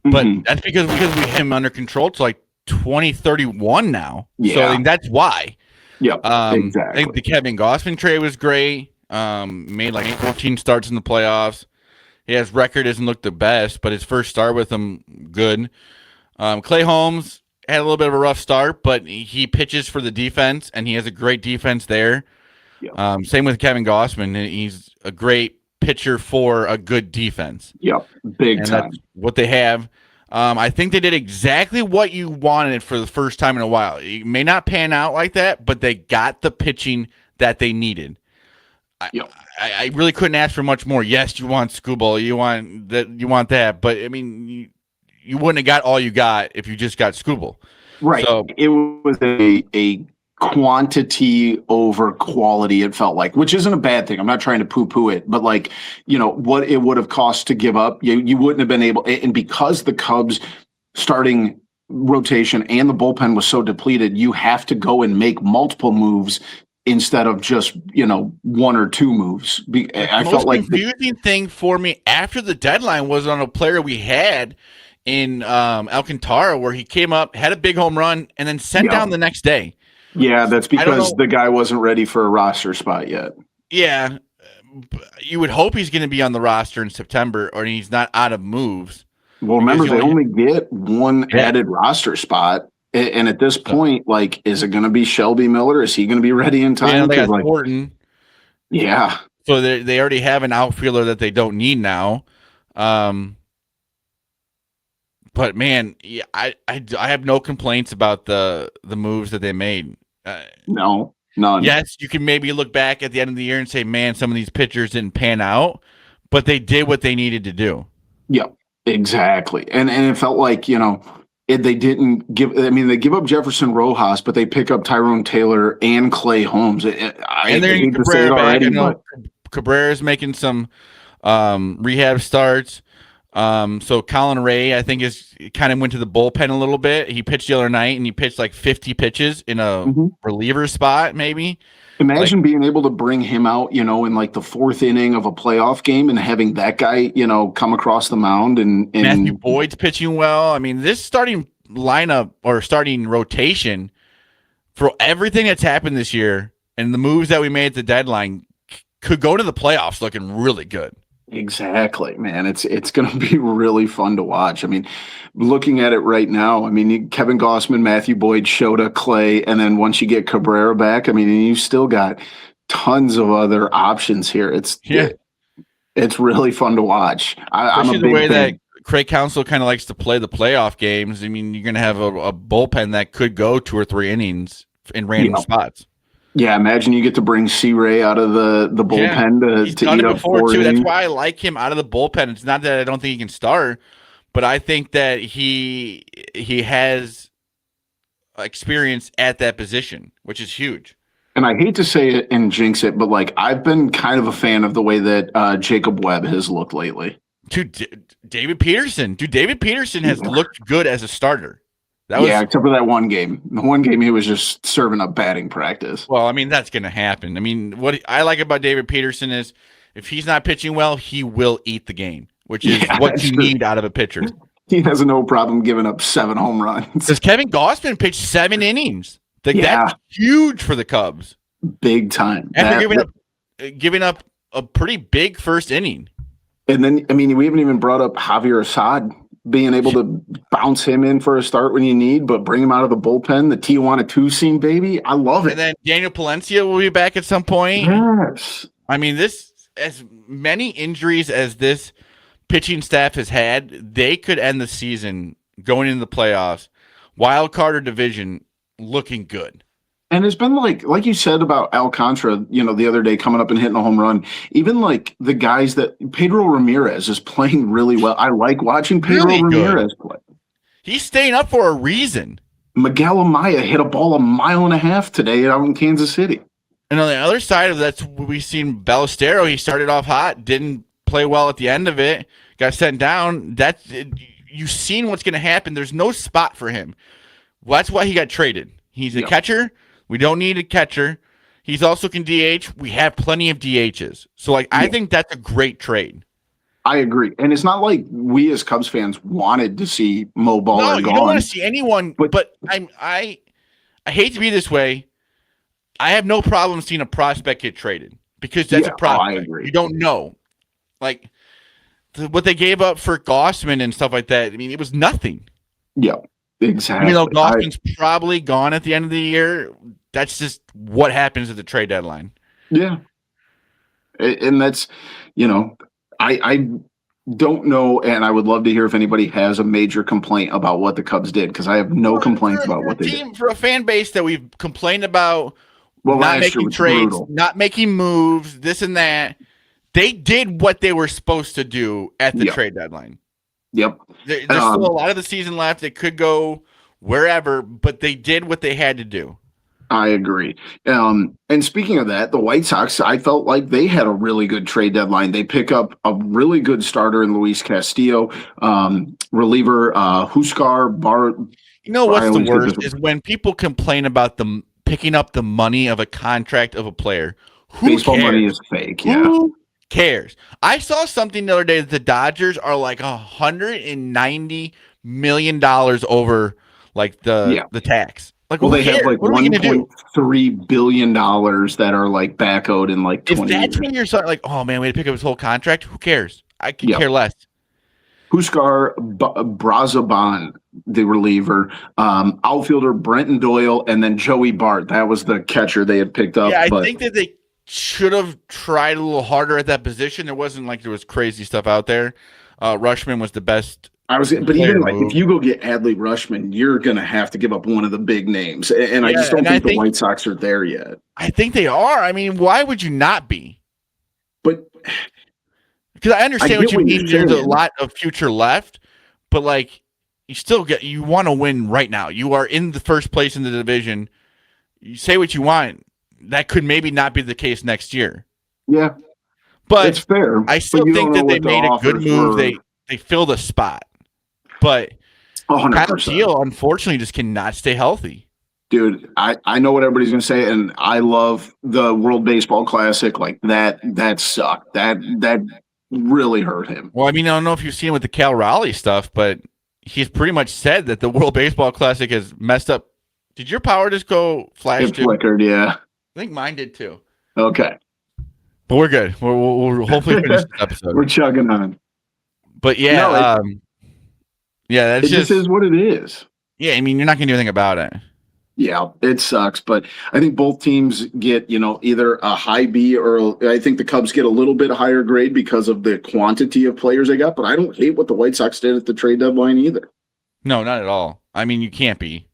But that's because we had him under control to like 2031 now. Yeah. So I think that's why. Yep. Exactly. I think the Kevin Gausman trade was great. Made like 14 starts in the playoffs. His record doesn't look the best, but his first start with him, good. Clay Holmes had a little bit of a rough start, but he pitches for the defense, and he has a great defense there. Yep. Same with Kevin Gausman. He's a great pitcher for a good defense. Yep, big time. That's what they have. I think they did exactly what you wanted for the first time in a while. It may not pan out like that, but they got the pitching that they needed. I really couldn't ask for much more. Yes, you want Skubal, you want that, but I mean, you wouldn't have got all you got if you just got Skubal. Right. So it was a quantity over quality, it felt like, which isn't a bad thing. I'm not trying to poo-poo it, but what it would have cost to give up, you wouldn't have been able. And because the Cubs starting rotation and the bullpen was so depleted, you have to go and make multiple moves instead of just, one or two moves. I felt like the confusing thing for me after the deadline was on a player we had in Alcantara, where he came up, had a big home run, and then sent down the next day. Yeah, that's because the guy wasn't ready for a roster spot yet. Yeah, you would hope he's going to be on the roster in September, or he's not out of moves. Well, remember, they only get one added roster spot. And at this point, is it going to be Shelby Miller? Is he going to be ready in time? Yeah, they got Horton. Yeah. So they already have an outfielder that they don't need now. But man, I have no complaints about the moves that they made. No, none. Yes, you can maybe look back at the end of the year and say, man, some of these pitchers didn't pan out, but they did what they needed to do. Yep, exactly. And it felt like, they didn't they give up Jefferson Rojas, but they pick up Tyrone Taylor and Clay Holmes. And they're in Cabrera back. Cabrera's making some rehab starts. So Colin Ray, I think, kind of went to the bullpen a little bit. He pitched the other night, and he pitched like 50 pitches in a reliever spot, maybe. Imagine being able to bring him out, in the fourth inning of a playoff game and having that guy, come across the mound. And Matthew Boyd's pitching well. I mean, this starting lineup or starting rotation for everything that's happened this year and the moves that we made at the deadline could go to the playoffs looking really good. Exactly, man. It's going to be really fun to watch. I mean, looking at it right now, Kevin Gausman, Matthew Boyd, Shota, Clay, and then once you get Cabrera back, you've still got tons of other options here. It's really fun to watch. I'm a big the way fan. that Craig Counsell kind of likes to play the playoff games. You're going to have a bullpen that could go 2 or 3 innings in random spots. Yeah, imagine you get to bring C-Ray out of the bullpen to eat up 4 innings. That's why I like him out of the bullpen. It's not that I don't think he can start, but I think that he has experience at that position, which is huge. And I hate to say it and jinx it, but I've been kind of a fan of the way that Jacob Webb has looked lately. David Peterson. David Peterson has looked good as a starter. Except for that one game. The one game he was just serving up batting practice. Well, that's going to happen. What I like about David Peterson is if he's not pitching well, he will eat the game, which is what you need out of a pitcher. He has no problem giving up 7 home runs. Because Kevin Gausman pitched 7 innings. That's huge for the Cubs. Big time. After giving up a pretty big first inning. And then, I mean, we haven't even brought up Javier Assad being able to bounce him in for a start when you need, but bring him out of the bullpen. The Tijuana two-seam, baby. I love it. And then Daniel Palencia will be back at some point. Yes. I mean, as many injuries as this pitching staff has had, they could end the season going into the playoffs, wild card or division, looking good. And it's been like you said about Alcantara, the other day coming up and hitting a home run. Even like the guys that Pedro Ramirez is playing really well. I like watching Pedro Ramirez play. He's staying up for a reason. Miguel Amaya hit a ball a mile and a half today out in Kansas City. And on the other side of that, we've seen Ballesteros. He started off hot, didn't play well at the end of it, got sent down. You've seen what's going to happen. There's no spot for him. Well, that's why he got traded. He's a catcher. We don't need a catcher. He's also can DH. We have plenty of DHs. So, I think that's a great trade. I agree. And it's not like we as Cubs fans wanted to see Mo Baller gone. No, you don't want to see anyone. But I hate to be this way. I have no problem seeing a prospect get traded because that's a prospect. I agree. You don't know. What they gave up for Gossman and stuff like that, I mean, it was nothing. Yeah, exactly. Gossman's probably gone at the end of the year. That's just what happens at the trade deadline. Yeah. And that's, I don't know, and I would love to hear if anybody has a major complaint about what the Cubs did, because I have no complaints about what they did. For a fan base that we've complained about not making trades, not making moves, this and that, they did what they were supposed to do at the trade deadline. Yep. There's still a lot of the season left. It could go wherever, but they did what they had to do. I agree. And speaking of that, the White Sox, I felt like they had a really good trade deadline. They pick up a really good starter in Luis Castillo, reliever Huskar Bar. What's the worst is when people complain about them picking up the money of a contract of a player. Baseball money is fake. Yeah. Who cares? I saw something the other day that the Dodgers are like $190 million over the tax. They have $1.3 billion that are back owed in 20 years. If that's when you're starting oh man, we had to pick up his whole contract. Who cares? I could care less. Huskar Brazaban, the reliever, outfielder Brenton Doyle, and then Joey Bart. That was the catcher they had picked up. Yeah, I think that they should have tried a little harder at that position. There wasn't there was crazy stuff out there. Rushman was the best. But even if you go get Adley Rushman, you're gonna have to give up one of the big names, and I just don't think the White Sox are there yet. I think they are. I mean, why would you not be? But because I understand what you mean. There's a lot of future left, but you want to win right now. You are in the first place in the division. You say what you want. That could maybe not be the case next year. Yeah, but it's fair. I still think that they made a good move. They filled a spot. But Kyle Steele, unfortunately, just cannot stay healthy. Dude, I know what everybody's going to say, and I love the World Baseball Classic. That sucked. That really hurt him. Well, I mean, I don't know if you've seen with the Cal Raleigh stuff, but he's pretty much said that the World Baseball Classic has messed up. Did your power just go flash? It flickered, yeah. I think mine did too. Okay. But we're good. We'll hopefully finish this episode. We're chugging on. But yeah, that's just is what it is. Yeah, I mean, you're not going to do anything about it. Yeah, it sucks, but I think both teams get, either a high B or I think the Cubs get a little bit higher grade because of the quantity of players they got, but I don't hate what the White Sox did at the trade deadline either. No, not at all. I mean, you can't be.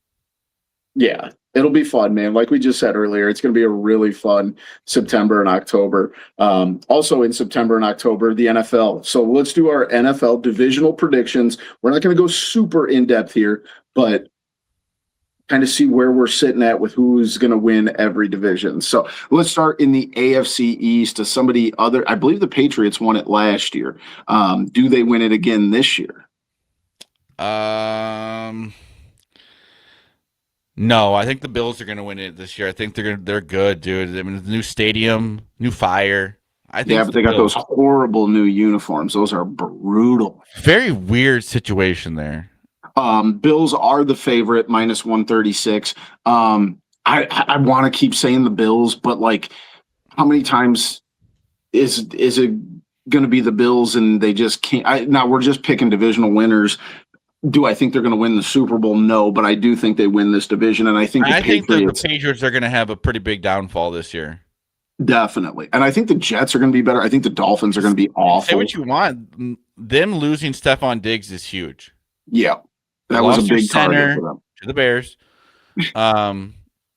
Yeah, it'll be fun, man. Like we just said earlier, it's going to be a really fun September and October. Also in September and October, the NFL. So let's do our NFL divisional predictions. We're not going to go super in-depth here, but kind of see where we're sitting at with who's going to win every division. So let's start in the AFC East to somebody other. I believe the Patriots won it last year. Do they win it again this year? No, I think the Bills are going to win it this year. I think they're good, dude. I mean, the new stadium, new fire. I think but they got those horrible new uniforms. Those are brutal. Very weird situation there. Bills are the favorite, minus 136. I want to keep saying the Bills, but how many times is it going to be the Bills, and they just can't. Now we're just picking divisional winners. Do I think they're going to win the Super Bowl? No, but I do think they win this division, and I think I think the Patriots Patriots are going to have a pretty big downfall this year. definitely, and I think the Jets are going to be better. I think the Dolphins are going to be awful. Say what you want, them losing Stephon Diggs is huge. Yeah, They that was a lost their big target center for them. to the Bears.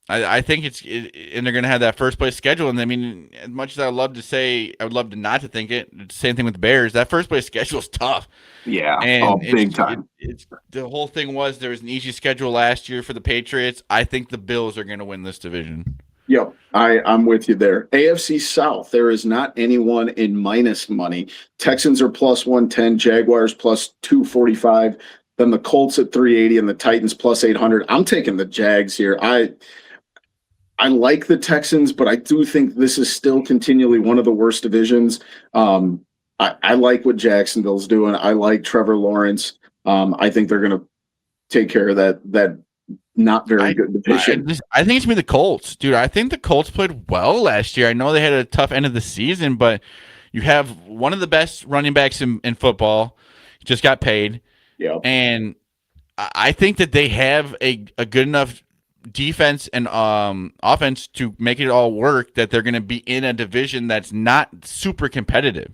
I think and they're going to have that first place schedule. And I mean, as much as I would love to say, I would love to not to think it. Same thing with the Bears. That first place schedule is tough. Yeah, And big time. It's the whole thing was there was an easy schedule last year for the Patriots. I think the Bills are going to win this division. Yep, I'm with you there. AFC South, there is not anyone in minus money. Texans are plus 110, Jaguars plus 245, then the Colts at 380, and the Titans plus 800. I'm taking the Jags here. I like the Texans, but I do think this is still continually one of the worst divisions. I like what Jacksonville's doing. I like Trevor Lawrence. I think they're going to take care of that not very good division. I think it's going to be the Colts, dude. I think the Colts played well last year. I know they had a tough end of the season, but you have one of the best running backs in football. Just got paid. Yeah. And I think that they have a good enough defense and offense to make it all work that they're going to be in a division that's not super competitive.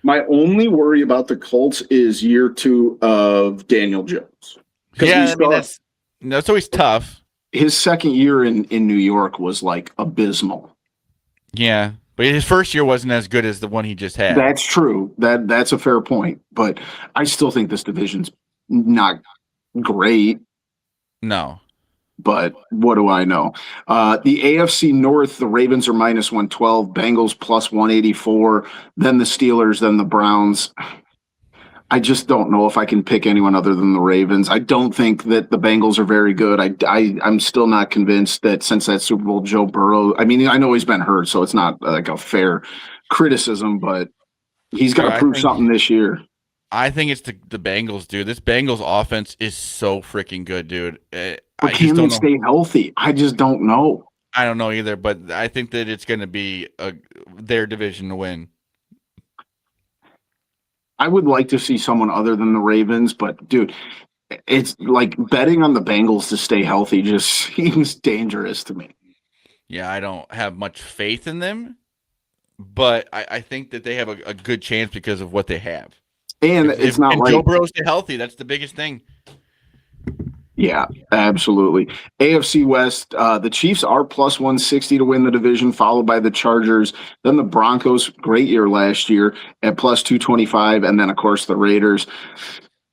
My only worry about the Colts is year 2 of Daniel Jones. Yeah, I mean, that's always tough. His second year in New York was like abysmal. Yeah, but his first year wasn't as good as the one he just had. That's true. That's a fair point. But I still think this division's not great. No. But what do I know? The AFC North, the Ravens are minus 112, Bengals plus 184, then the Steelers, then the Browns. I just don't know if I can pick anyone other than the Ravens. I don't think that the Bengals are very good. I'm still not convinced that since that Super Bowl, Joe Burrow, I mean, I know he's been hurt, so it's not like a fair criticism, but he's got to prove something this year. I think it's the Bengals, dude. This Bengals offense is so freaking good, dude. But can they stay healthy? I just don't know. I don't know either, but I think that it's going to be their division to win. I would like to see someone other than the Ravens, but dude, it's like betting on the Bengals to stay healthy just seems dangerous to me. Yeah, I don't have much faith in them, but I think that they have a good chance because of what they have. And it's not like Joe Burrow stay healthy. That's the biggest thing. Yeah, absolutely. AFC West, the Chiefs are plus 160 to win the division, followed by the Chargers. Then the Broncos, great year last year, at plus 225. And then, of course, the Raiders.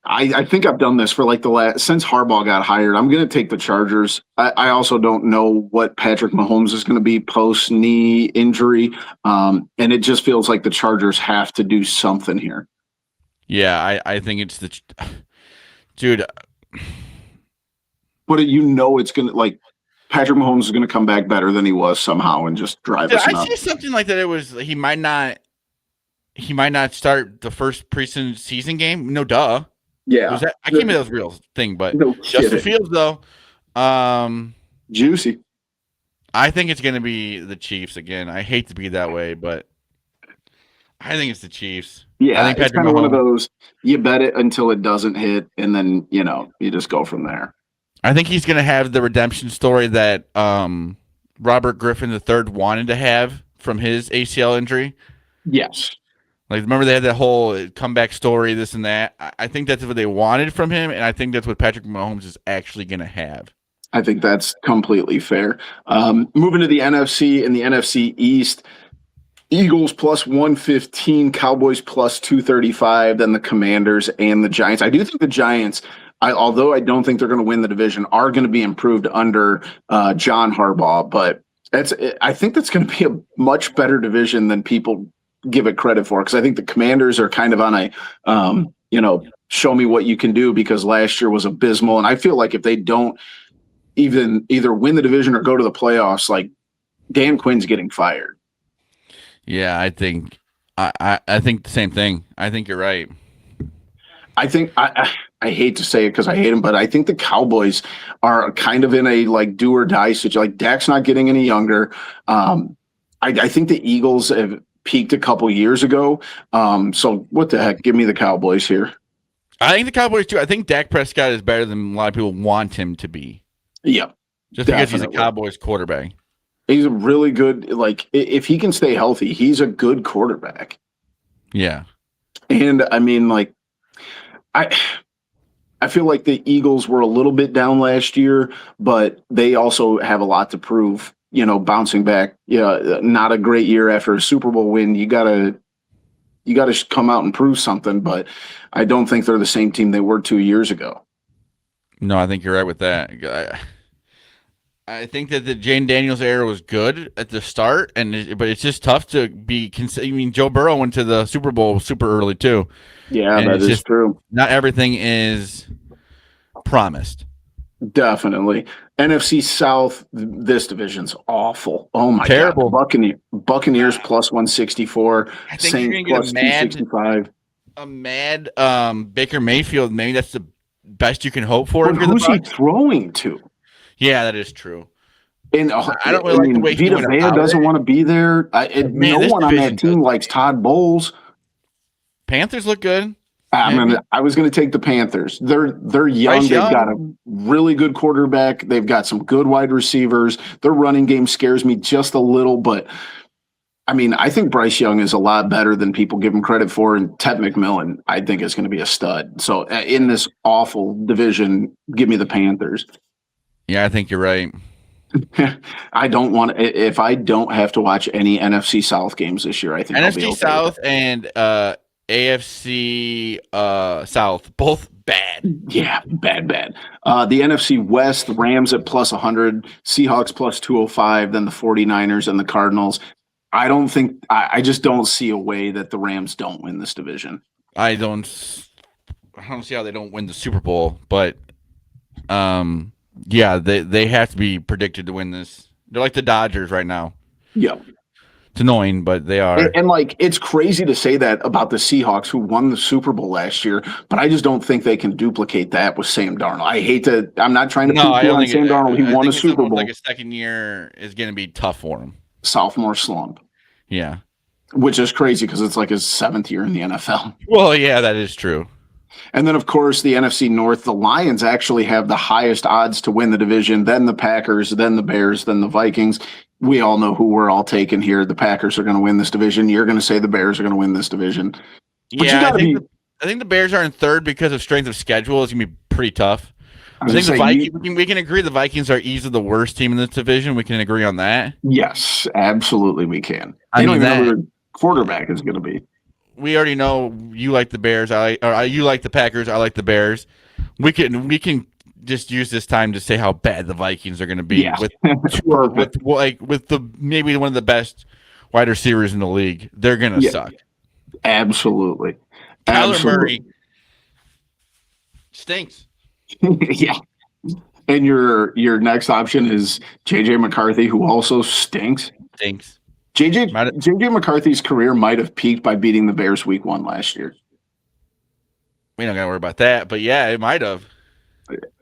I think I've done this for like since Harbaugh got hired. I'm going to take the Chargers. I also don't know what Patrick Mahomes is going to be post-knee injury. And it just feels like the Chargers have to do something here. Yeah, I think it's the dude. But it's going to, like, Patrick Mahomes is going to come back better than he was somehow and just drive us nuts. I see something like that. He might not start the first preseason game. No, duh. Yeah. I can't believe that was a real thing, but no Justin Fields, though. Juicy. I think it's going to be the Chiefs again. I hate to be that way, but I think it's the Chiefs. Yeah, I think it's kind of one of those, you bet it until it doesn't hit, and then, you just go from there. I think he's going to have the redemption story that Robert Griffin III wanted to have from his ACL injury. Yes. Like, remember they had that whole comeback story, this and that. I think that's what they wanted from him, and I think that's what Patrick Mahomes is actually going to have. I think that's completely fair. Moving to the NFC, in the NFC East, Eagles plus 115, Cowboys plus 235, then the Commanders and the Giants. I do think the Giants, although I don't think they're going to win the division, are going to be improved under John Harbaugh. But I think that's going to be a much better division than people give it credit for, because I think the Commanders are kind of on a, show me what you can do, because last year was abysmal. And I feel like if they don't either win the division or go to the playoffs, like, Dan Quinn's getting fired. Yeah, I think the same thing. I think you're right. I think I hate to say it because I hate him, but I think the Cowboys are kind of in a like do or die situation. Like, Dak's not getting any younger. I think the Eagles have peaked a couple years ago. So what the heck? Give me the Cowboys here. I think the Cowboys too. I think Dak Prescott is better than a lot of people want him to be. Yeah, just because he's a Cowboys quarterback. He's a really good. Like if he can stay healthy, he's a good quarterback. Yeah, and I mean, like I feel like the Eagles were a little bit down last year, but they also have a lot to prove. Bouncing back. Yeah, not a great year after a Super Bowl win. You gotta come out and prove something. But I don't think they're the same team they were 2 years ago. No, I think you're right with that. I think that the Jane Daniels era was good at the start, but it's just tough to be. I mean, Joe Burrow went to the Super Bowl super early too. Yeah, that is true. Not everything is promised. Definitely. NFC South, this division's awful. Oh my Terrible. God. Buccaneers plus 164. I think Saints you're plus gonna get 265. a mad Baker Mayfield. Maybe that's the best you can hope for. But who's he throwing to? Yeah, that is true. And I don't really like the way Vita Vea doesn't want to be there. No one on that team likes Todd Bowles. Panthers look good. I was going to take the Panthers. They're young. They've got a really good quarterback. They've got some good wide receivers. Their running game scares me just a little, but I mean, I think Bryce Young is a lot better than people give him credit for, and Ted McMillan, I think, is going to be a stud. So in this awful division, give me the Panthers. Yeah, I think you're right. I don't want if I don't have to watch any NFC South games this year. I think NFC I'll be okay South and AFC South, both bad. Yeah, bad. The NFC West, Rams at plus 100, Seahawks plus 205, then the 49ers and the Cardinals. I just don't see a way that the Rams don't win this division. I don't see how they don't win the Super Bowl, but yeah, they have to be predicted to win this. They're like the Dodgers right now. Yeah. It's annoying, but they are. And like, it's crazy to say that about the Seahawks who won the Super Bowl last year, but I just don't think they can duplicate that with Sam Darnold. I'm not trying to put on Sam Darnold. He won a Super Bowl. Like a second year is going to be tough for him. Sophomore slump. Yeah. Which is crazy because it's like his 7th year in the NFL. Well, yeah, that is true. And then, of course, the NFC North, the Lions actually have the highest odds to win the division, then the Packers, then the Bears, then the Vikings. We all know who we're all taking here. The Packers are going to win this division. You're going to say the Bears are going to win this division. But yeah, I think the Bears are in third because of strength of schedule. It's going to be pretty tough. I think the Vikings, we can agree the Vikings are easily the worst team in this division. We can agree on that. Yes, absolutely we can. I don't even know who the quarterback is going to be. We already know you like the Bears. You like the Packers. I like the Bears. We can just use this time to say how bad the Vikings are going to be with the maybe one of the best wide receivers in the league. They're going to suck. Absolutely. Kyler Murray stinks. Yeah. And your next option is JJ McCarthy, who also stinks. JJ McCarthy's career might have peaked by beating the Bears week 1 last year. We don't got to worry about that, but yeah, it might have.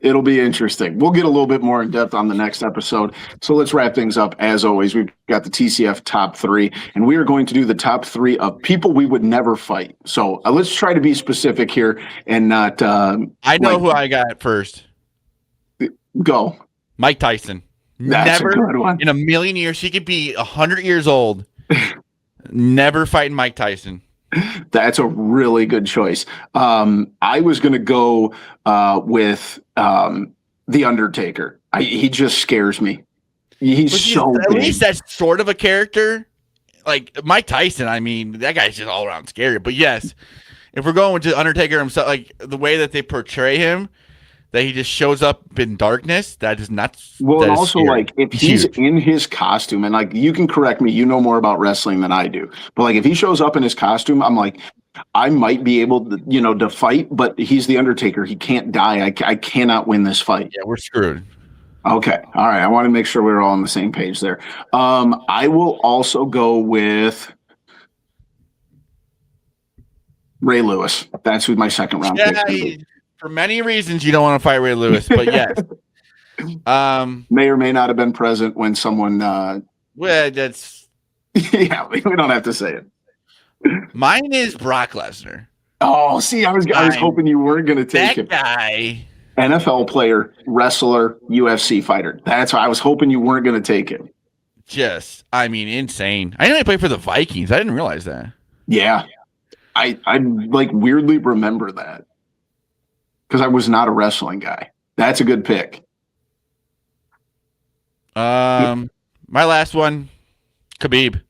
It'll be interesting. We'll get a little bit more in depth on the next episode. So let's wrap things up. As always, we've got the TCF top 3, and we are going to do the top 3 of people we would never fight. So let's try to be specific here and not. I know who I got first. Go. Mike Tyson. That's never a good one. In a million years, he could be 100 years old. Never fighting Mike Tyson. That's a really good choice. I was going to go with The Undertaker. He just scares me. He's so big. At least that's sort of a character. Like Mike Tyson, I mean, that guy's just all around scary. But yes, if we're going to Undertaker himself, like the way that they portray him, that he just shows up in darkness, that is not. Well, and also, scary. Like, if he's in his costume, and like, you can correct me, you know more about wrestling than I do, but like, if he shows up in his costume, I'm like, I might be able to, to fight, but he's the Undertaker. He can't die. I cannot win this fight. Yeah, we're screwed. Okay. All right. I want to make sure we're all on the same page there. I will also go with Ray Lewis. That's who my second round pick. For many reasons, you don't want to fight Ray Lewis, but yes. May or may not have been present when someone. Well, that's. Yeah, we don't have to say it. Mine is Brock Lesnar. Oh, see, I was hoping you weren't going to take That it. guy. NFL player, wrestler, UFC fighter. That's why I was hoping you weren't going to take it. Just, I mean, insane. I know he played for the Vikings. I didn't realize that. Yeah. I like weirdly remember that because I was not a wrestling guy. That's a good pick. My last one, Khabib.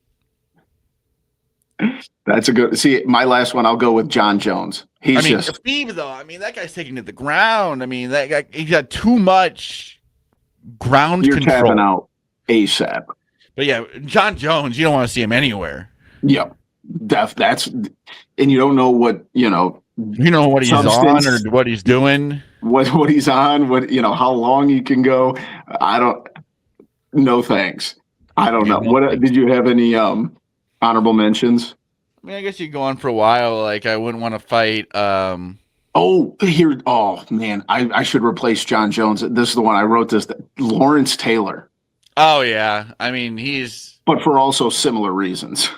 That's a good. See, my last one, I'll go with John Jones. He's just Khabib, though. I mean, that guy's taking to the ground. I mean, that guy, he's got too much ground you're control. tapping out ASAP. But yeah, John Jones, you don't want to see him anywhere. Yep. That's and you don't know what You know what he's on or what he's doing. What he's on, how long he can go. I don't. No thanks. I don't know. What did you have any honorable mentions? I mean, I guess you go on for a while. Like, I wouldn't want to fight. Oh, man, I should replace John Jones. This is the one I wrote. Lawrence Taylor. Oh yeah, I mean but for also similar reasons.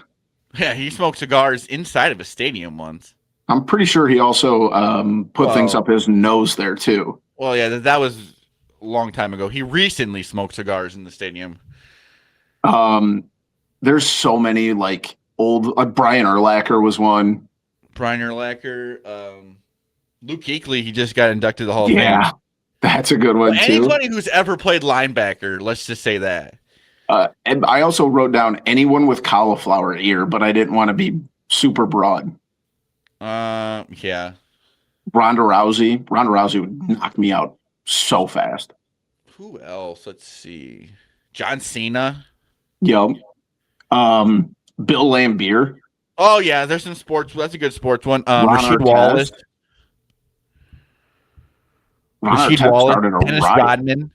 Yeah, he smoked cigars inside of a stadium once. I'm pretty sure he also put things up his nose there too. Well, yeah, that was a long time ago. He recently smoked cigars in the stadium. There's so many like old. Brian Urlacher was one. Brian Urlacher, Luke Kuechly, he just got inducted to the Hall of Fame. Yeah, that's a good one too. Anybody who's ever played linebacker, let's just say that. And I also wrote down anyone with cauliflower ear, but I didn't want to be super broad. Yeah. Ronda Rousey. Ronda Rousey would knock me out so fast. Who else? Let's see. John Cena. Yep. Bill Lambier. Oh yeah, there's some sports. That's a good sports one. Ron Rasheed Artest. Wallace. Ron Rasheed Artest Wallace. started a Dennis riot. Rodman.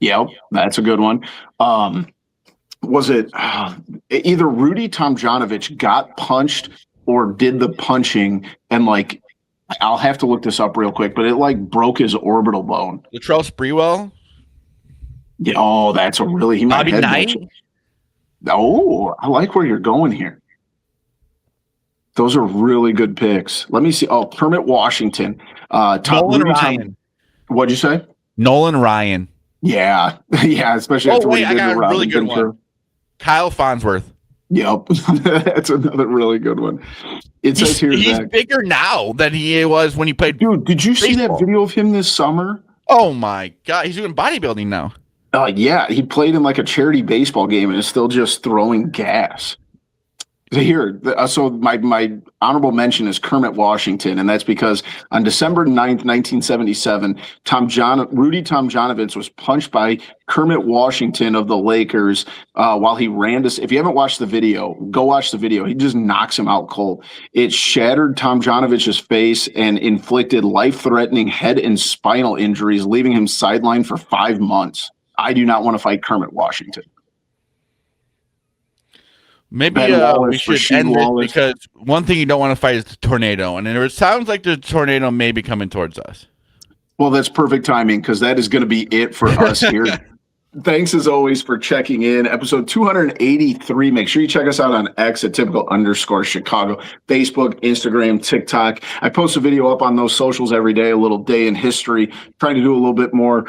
Yep, that's a good one. Was it either Rudy Tomjanovich got punched or did the punching and like I'll have to look this up real quick, but it like broke his orbital bone. Latrell Sprewell. Yeah, oh, that's a really he Bobby might Knight. Oh, I like where you're going here. Those are really good picks. Let me see. Oh, Kermit Washington. Nolan Ryan. What'd you say? Nolan Ryan. Yeah, yeah. Especially after what he did I got to a really good Robinson. one. Kyle Farnsworth. Yep, that's another really good one. It says here he's that bigger now than he was when he played. dude, did you see that baseball. video of him this summer? Oh my god, he's doing bodybuilding now. Yeah, he played in like a charity baseball game and is still just throwing gas. Here, so my honorable mention is Kermit Washington, and that's because on December 9th, 1977, Rudy Tomjanovich was punched by Kermit Washington of the Lakers while he ran to. If you haven't watched the video, go watch the video. He just knocks him out cold. It shattered Tomjanovich's face and inflicted life-threatening head and spinal injuries, leaving him sidelined for 5 months. I do not want to fight Kermit Washington. Maybe we should end this because one thing you don't want to fight is the tornado, and it sounds like the tornado may be coming towards us. Well, that's perfect timing because that is going to be it for us here. Thanks as always for checking in. Episode 283. Make sure you check us out on X at @typical_Chicago, Facebook, Instagram, TikTok. I post a video up on those socials every day, a little day in history, trying to do a little bit more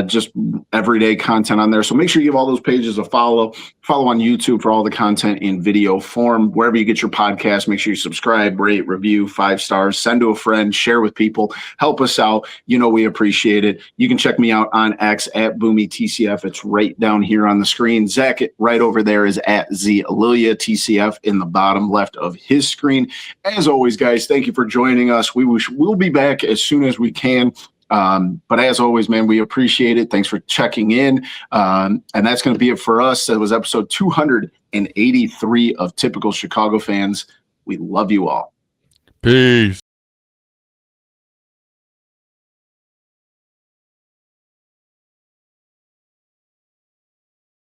just everyday content on there. So make sure you give all those pages a follow. Follow on YouTube for all the content in video form. Wherever you get your podcast, make sure you subscribe, rate, review, 5 stars, send to a friend, share with people, help us out. You know we appreciate it. You can check me out on X at BoomyTCF. It's right down here on the screen. Zach, right over there, is at ZAlilia TCF in the bottom left of his screen. As always, guys, thank you for joining us. We'll be back as soon as we can. But as always, man, we appreciate it. Thanks for checking in. And that's going to be it for us. That was episode 283 of Typical Chicago Fans. We love you all. Peace.